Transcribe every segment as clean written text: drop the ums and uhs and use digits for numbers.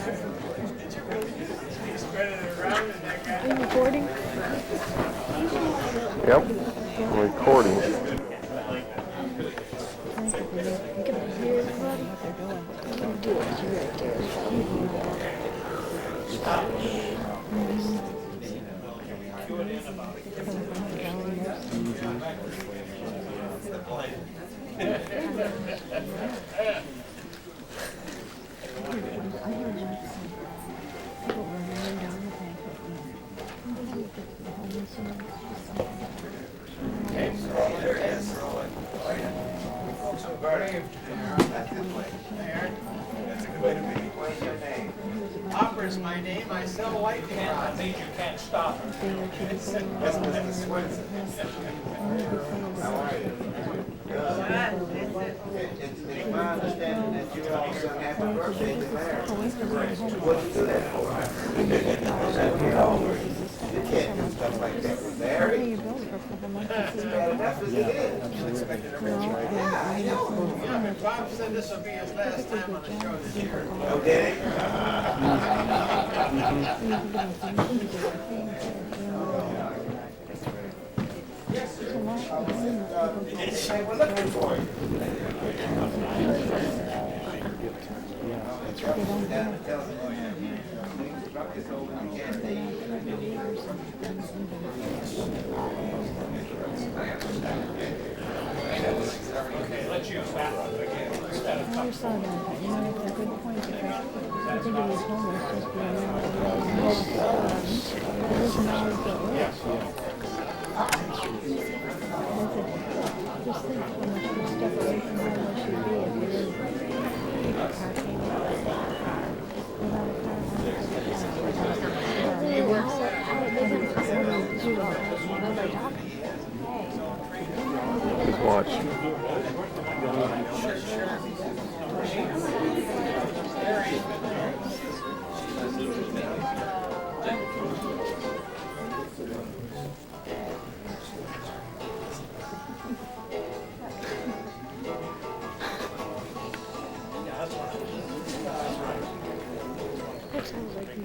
Are you recording? Yep, I'm recording. You can hear everybody what they're doing. You can do it. You're right there. Opera's my name. I sell lightning rods. That means you can't stop it. That's Mr. Swenson. How are you? It's my understanding that you all sung happy birthday to Larry. What did you do that for? You can't do stuff like that with Larry. It's bad enough as it is. Yeah, I know. Bob said this will be his last time on the show this year. Okay. Hey, we're looking for you. Okay, let's use that one again instead of I never saw that, but you know, it's a good point because I think it was homeless just being around. It doesn't always get worse. Just think how much you step away from where they should be if you didn't take a car came up. Without a car, it works. How it doesn't do nobody talking. Watch. That sounds like you.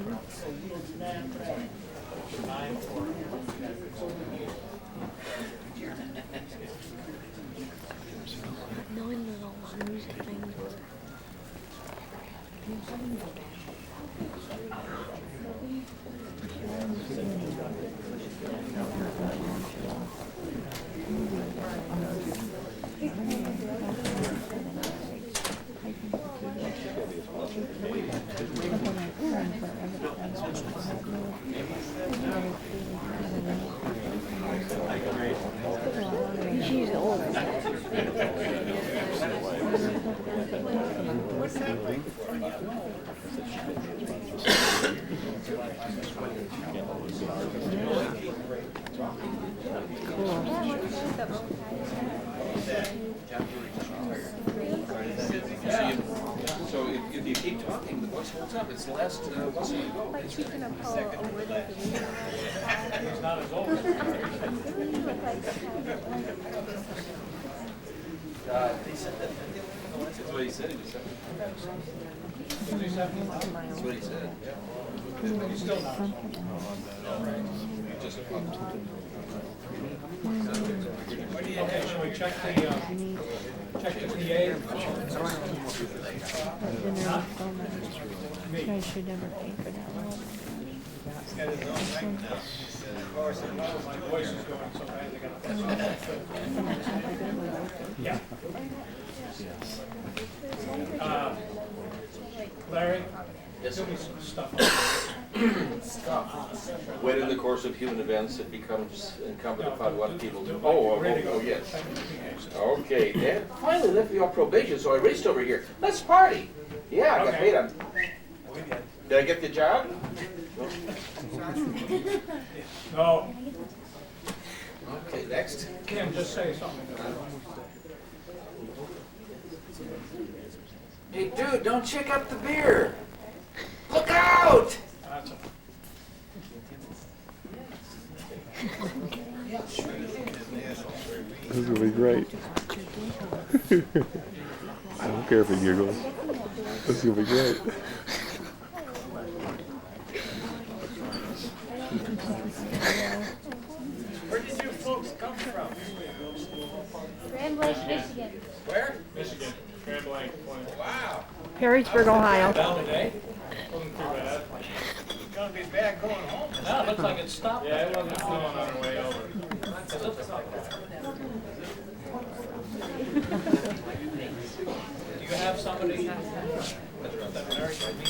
Knowing that all the music things were. She's old. So if you keep talking, the voice holds up. It's the last lesson you go. Like speaking of Paul, a word like a week. He's not as old. They said that. That's what he said. He said. That's what he said. He's still not as old. Okay, shall we check the PA? I should never pay for that one. My voice is going so bad, they gotta yeah. Larry, give me some stuff. When in the course of human events it becomes incumbent upon what people do. Oh, yes. Okay, Dad finally left me off probation, so I raced over here. Let's party. Yeah, I got paid on. Did I get the job? No. Okay, next. Kim, just say something. Hey, dude, don't check up the beer. Look out! That's a This is gonna be great. I don't care if he giggles. This is gonna be great. Harrisburg, Ohio. Down today? Wasn't too bad. It's gonna be bad going home. No, it looks like it stopped. Yeah, it wasn't flowing on our way over. Do you have somebody that married me?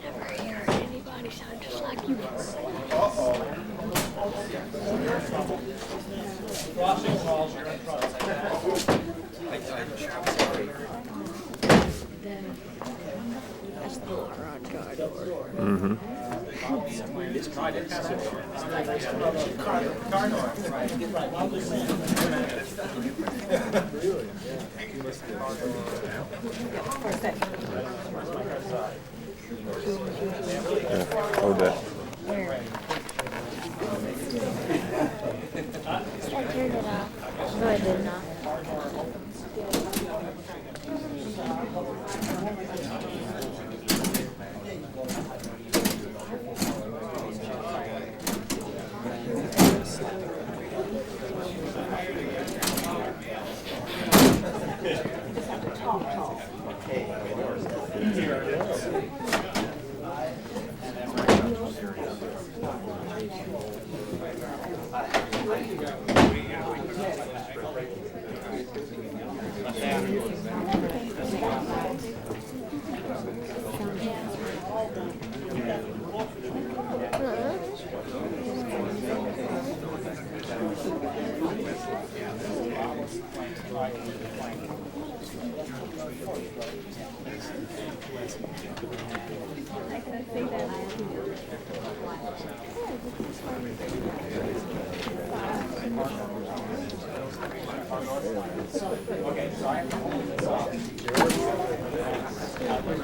Never hear anybody sound just like you. Crossing calls, you're in trouble. That's the Ron car door. Mm-hmm. Yeah, hold that. I turned it off. No, I did not.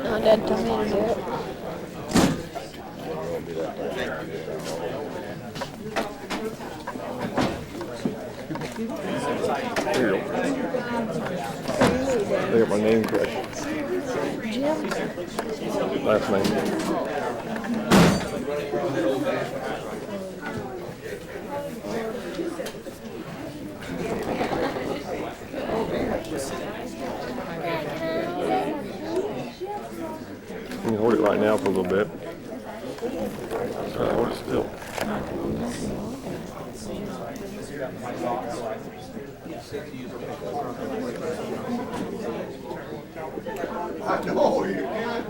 No, Dad told me to do it. Here you go. They got my name correct. Jim? Last name. You can hold it right now for a little bit. Hold it still. I know you can.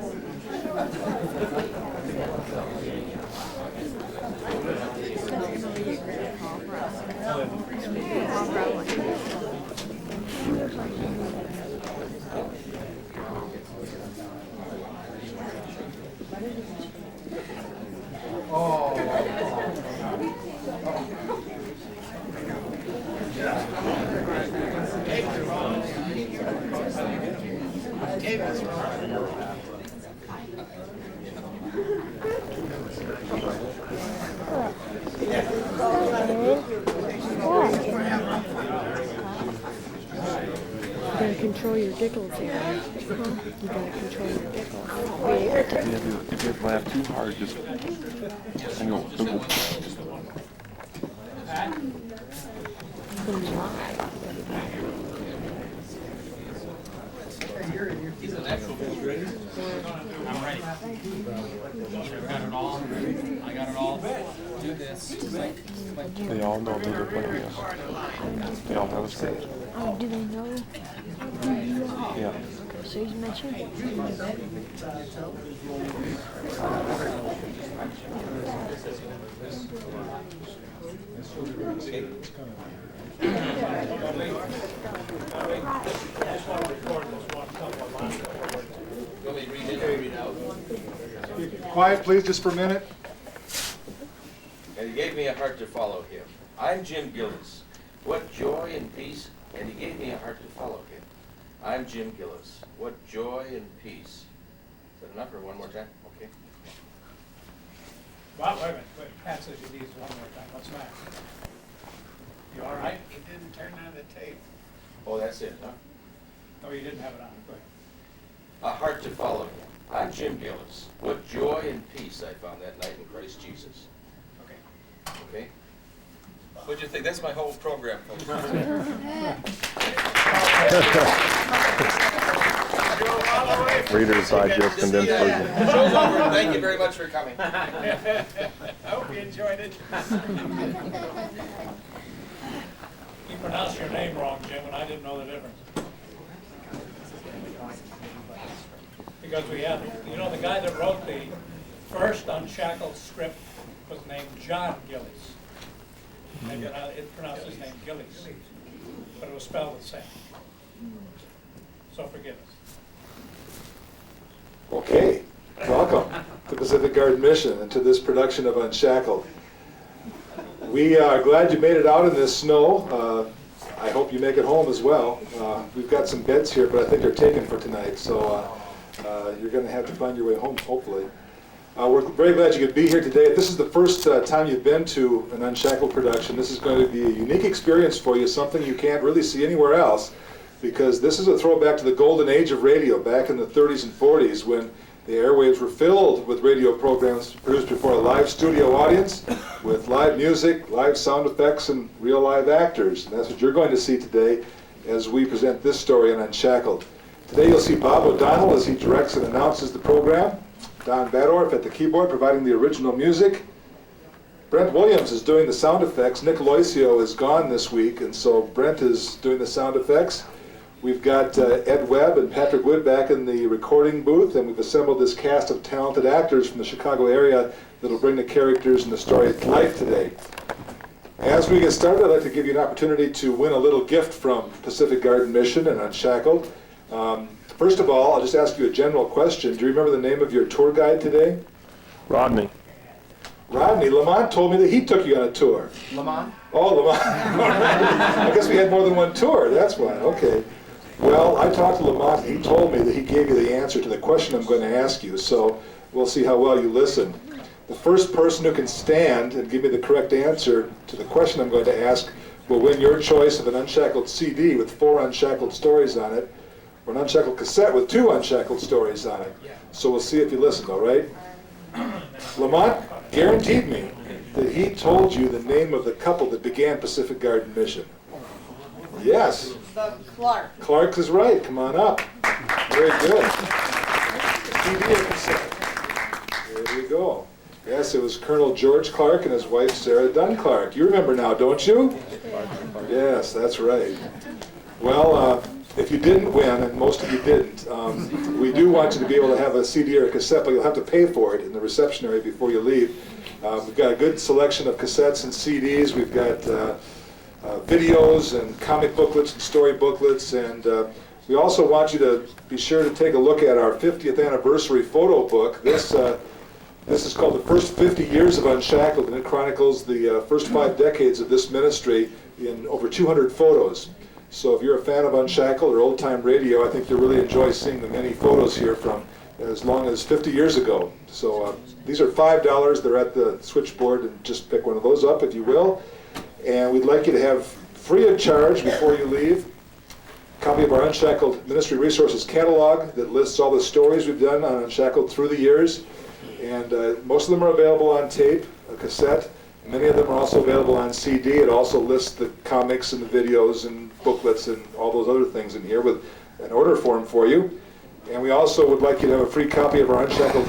You gotta control your giggles here. You gotta control your giggles. If you laugh too hard, just hang on. He's an actual I'm ready. You got it all. I got it all. Do this. They all know who they're playing against. They all have a script. Oh, do they know? Yeah. So he's mentioned. Quiet, please, just for a minute. And he gave me a heart to follow him. I'm Jim Gilles. What joy and peace. And he gave me a heart to follow him. I'm Jim Gilles. What joy and peace. Is that enough or one more time? Okay. Well, wait a minute. Wait. Pat says you need one more time. What's the matter? You all right? He didn't turn on the tape. Oh, that's it, huh? Oh, you didn't have it on. Go ahead. A heart to follow him. I'm Jim Gilles. What joy and peace I found that night in Christ Jesus. Okay. Okay? What'd you think? That's my whole program, folks. Reader's Digest condensed version. Show's over. Thank you very much for coming. I hope you enjoyed it. You pronounced your name wrong, Jim, and I didn't know the difference. Because we had, you know, the guy that wrote the first Unshackled script was named John Gilles. Maybe it pronounced his name Gilles, but it was spelled the same. So forgive us. Okay, welcome to Pacific Garden Mission and to this production of Unshackled. We are glad you made it out in this snow. I hope you make it home as well. We've got some beds here, but I think they're taken for tonight, so you're going to have to find your way home, hopefully. We're very glad you could be here today. If this is the first time you've been to an Unshackled production, this is going to be a unique experience for you, something you can't really see anywhere else, because this is a throwback to the golden age of radio back in the 30s and 40s when the airwaves were filled with radio programs produced before a live studio audience with live music, live sound effects, and real live actors. And that's what you're going to see today as we present this story on Unshackled. Today you'll see Bob O'Donnell as he directs and announces the program, Don Badorf at the keyboard providing the original music. Brent Williams is doing the sound effects. Nick Loisio is gone this week, and so Brent is doing the sound effects. We've got Ed Webb and Patrick Wood back in the recording booth, and we've assembled this cast of talented actors from the Chicago area that'll bring the characters and the story to life today. As we get started, I'd like to give you an opportunity to win a little gift from Pacific Garden Mission and Unshackled. First of all, I'll just ask you a general question. Do you remember the name of your tour guide today? Rodney. Rodney. Lamont told me that he took you on a tour. Lamont? Oh, Lamont. I guess we had more than one tour. That's why. Okay. Well, I talked to Lamont, and he told me that he gave you the answer to the question I'm going to ask you, so we'll see how well you listen. The first person who can stand and give me the correct answer to the question I'm going to ask will win your choice of an Unshackled CD with 4 Unshackled stories on it, or an Unshackled cassette with 2 Unshackled stories on it. So we'll see if you listened, all right? Lamont guaranteed me that he told you the name of the couple that began Pacific Garden Mission. Yes. Clark. Clark is right. Come on up. Very good. CD or cassette? There we go. Yes, it was Colonel George Clark and his wife Sarah Dunn Clark. You remember now, don't you? Yes, that's right. Well, if you didn't win, and most of you didn't, we do want you to be able to have a CD or a cassette, but you'll have to pay for it in the reception area before you leave. We've got a good selection of cassettes and CDs. We've got videos and comic booklets and story booklets, and we also want you to be sure to take a look at our 50th anniversary photo book. This is called The First 50 Years of Unshackled, and it chronicles the first 5 decades of this ministry in over 200 photos. So if you're a fan of Unshackled or old-time radio, I think you'll really enjoy seeing the many photos here from as long as 50 years ago. So these are $5. They're at the switchboard, and just pick one of those up if you will. And we'd like you to have, free of charge before you leave, a copy of our Unshackled Ministry Resources catalog that lists all the stories we've done on Unshackled through the years. And most of them are available on tape, a cassette. Many of them are also available on CD. It also lists the comics and the videos and booklets and all those other things in here with an order form for you. And we also would like you to have a free copy of our Unshackled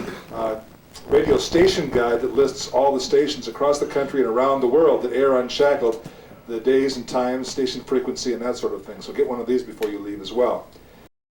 radio station guide that lists all the stations across the country and around the world that air Unshackled, the days and times, station frequency, and that sort of thing. So get one of these before you leave as well.